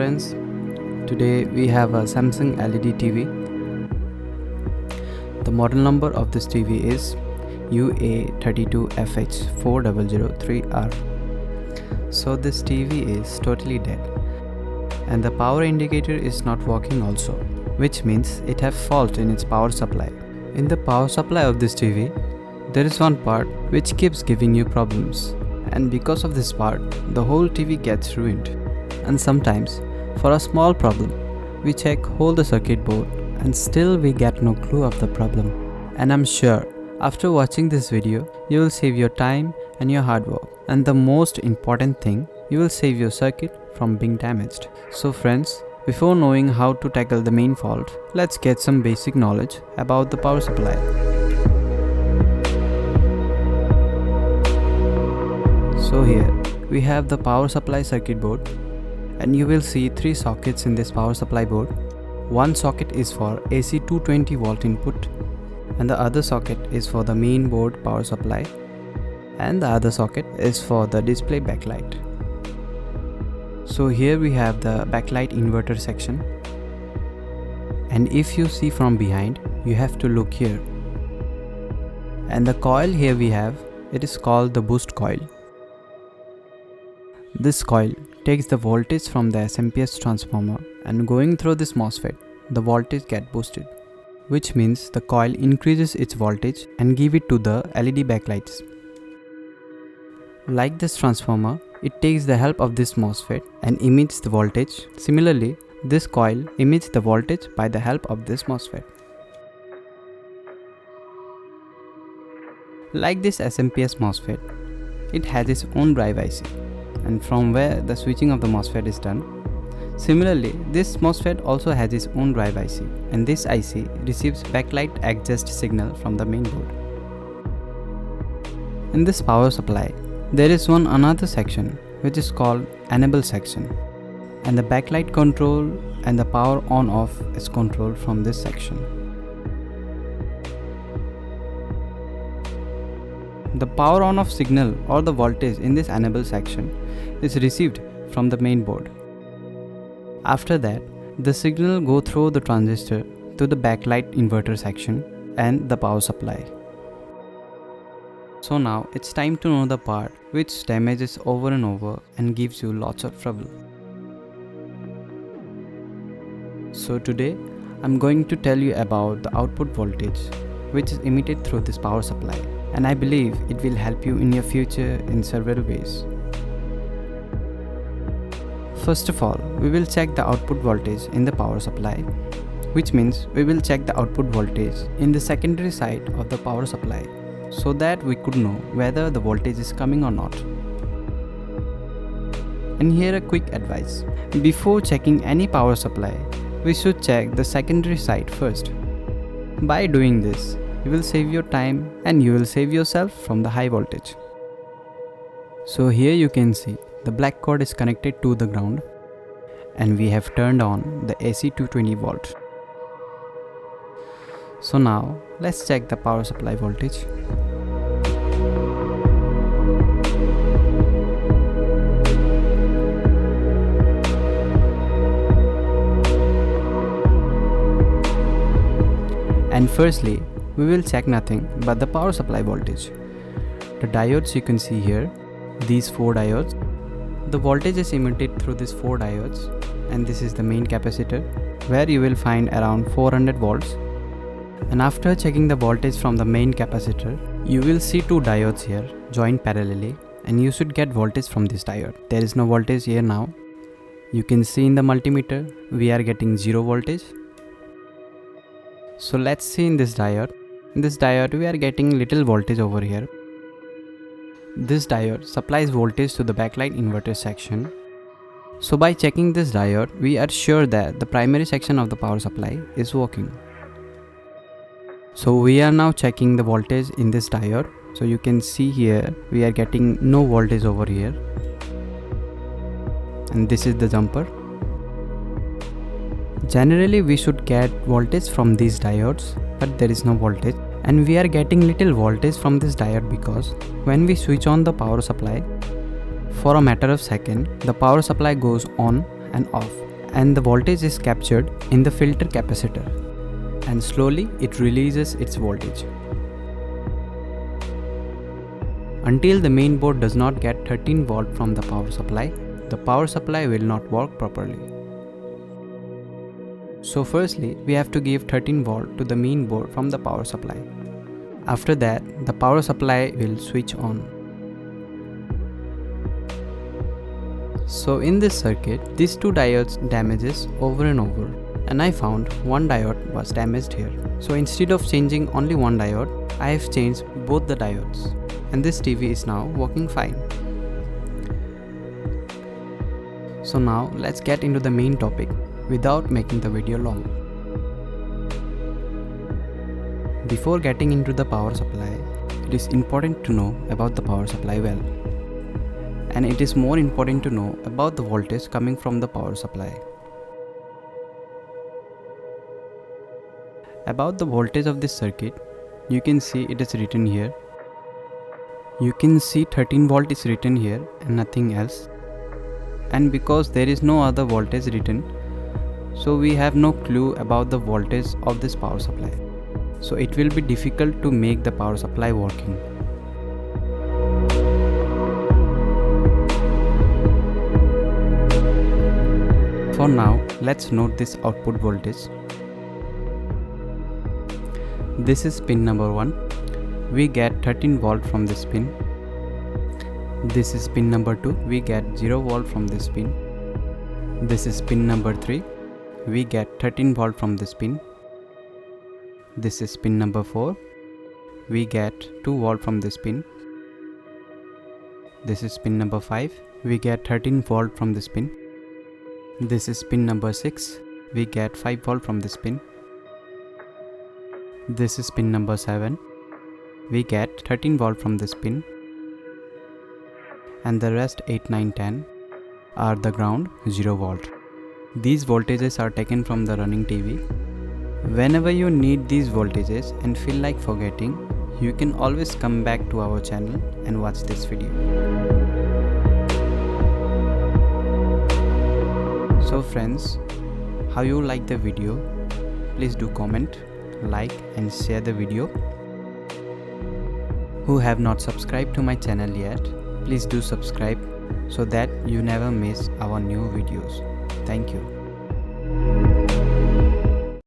friends, today we have a Samsung LED TV. The model number of this TV is UA32FH4003R. So this TV is totally dead and the power indicator is not working also, which means it has fault in its power supply. In the power supply of this TV, there is one part which keeps giving you problems, and because of this part, the whole TV gets ruined. And sometimes, for a small problem, we check whole the circuit board and still we get no clue of the problem. And I'm sure, after watching this video, you will save your time and your hard work. And the most important thing, you will save your circuit from being damaged. So friends, before knowing how to tackle the main fault, let's get some basic knowledge about the power supply. So here, we have the power supply circuit board, and you will see 3 sockets in this power supply board. One socket is for AC 220 volt input, and the other socket is for the main board power supply, and the other socket is for the display backlight. So here we have the backlight inverter section, and if you see from behind, you have to look here. And the coil here we have, it is called the boost coil. This coil takes the voltage from the SMPS transformer, and going through this MOSFET, the voltage gets boosted, which means the coil increases its voltage and give it to the LED backlights. Like this transformer, it takes the help of this MOSFET and emits the voltage. Similarly, this coil emits the voltage by the help of this MOSFET. Like this SMPS MOSFET, it has its own drive IC, and from where the switching of the MOSFET is done. Similarly, this MOSFET also has its own drive IC, and this IC receives backlight adjust signal from the main board. In this power supply, there is another section which is called enable section, and the backlight control and the power on off is controlled from this section. The power on off signal or the voltage in this enable section is received from the main board. After that, the signal go through the transistor to the backlight inverter section and the power supply. So now it's time to know the part which damages over and over and gives you lots of trouble. So today I'm going to tell you about the output voltage which is emitted through this power supply, and I believe it will help you in your future in several ways. First of all, we will check the output voltage in the power supply, which means we will check the output voltage in the secondary side of the power supply, so that we could know whether the voltage is coming or not. And here a quick advice. Before checking any power supply, we should check the secondary side first. By doing this, you will save your time and you will save yourself from the high voltage. So here you can see the black cord is connected to the ground, and we have turned on the AC 220 volt. So now let's check the power supply voltage. And firstly, we will check nothing but the power supply voltage. The diodes you can see here, these 4 diodes. The voltage is emitted through these 4 diodes, and this is the main capacitor where you will find around 400 volts. And after checking the voltage from the main capacitor, you will see 2 diodes here joined parallelly, and you should get voltage from this diode. There is no voltage here now. You can see in the multimeter we are getting 0 voltage. So let's see in this diode. In this diode we are getting little voltage over here. This diode supplies voltage to the backlight inverter section. So by checking this diode, we are sure that the primary section of the power supply is working. So we are now checking the voltage in this diode. So you can see here we are getting no voltage over here. And this is the jumper. Generally we should get voltage from these diodes, but there is no voltage, and we are getting little voltage from this diode because when we switch on the power supply, for a matter of second the power supply goes on and off, and the voltage is captured in the filter capacitor, and slowly it releases its voltage until the main board does not get 13 volt from the power supply. The power supply will not work properly. So firstly, we have to give 13 volt to the main board from the power supply. After that, the power supply will switch on. So in this circuit, these two diodes damages over and over, and I found one diode was damaged here. So instead of changing only one diode, I have changed both the diodes, and this TV is now working fine. So now let's get into the main topic without making the video long. Before getting into the power supply, it is important to know about the power supply well. And it is more important to know about the voltage coming from the power supply. About the voltage of this circuit, you can see it is written here. You can see 13 volt is written here and nothing else. And because there is no other voltage written, so we have no clue about the voltage of this power supply. So it will be difficult to make the power supply working. For now, let's note this output voltage. This is pin number 1. We get 13 volt from this pin. This is pin number 2. We get 0 volt from this pin. This is pin number 3. We get 13 volt from this pin. This is pin number 4. We get 2 volt from this pin. This is pin number 5. We get 13 volt from this pin. This is pin number 6. We get 5 volt from this pin. This is pin number 7. We get 13 volt from this pin. And the rest 8, 9, 10 are the ground 0 volt. These voltages are taken from the running TV. Whenever you need these voltages and feel like forgetting, you can always come back to our channel and watch this video. So friends, how you like the video? Please do comment, like and share the video. Who have not subscribed to my channel yet, please do subscribe so that you never miss our new videos. Thank you.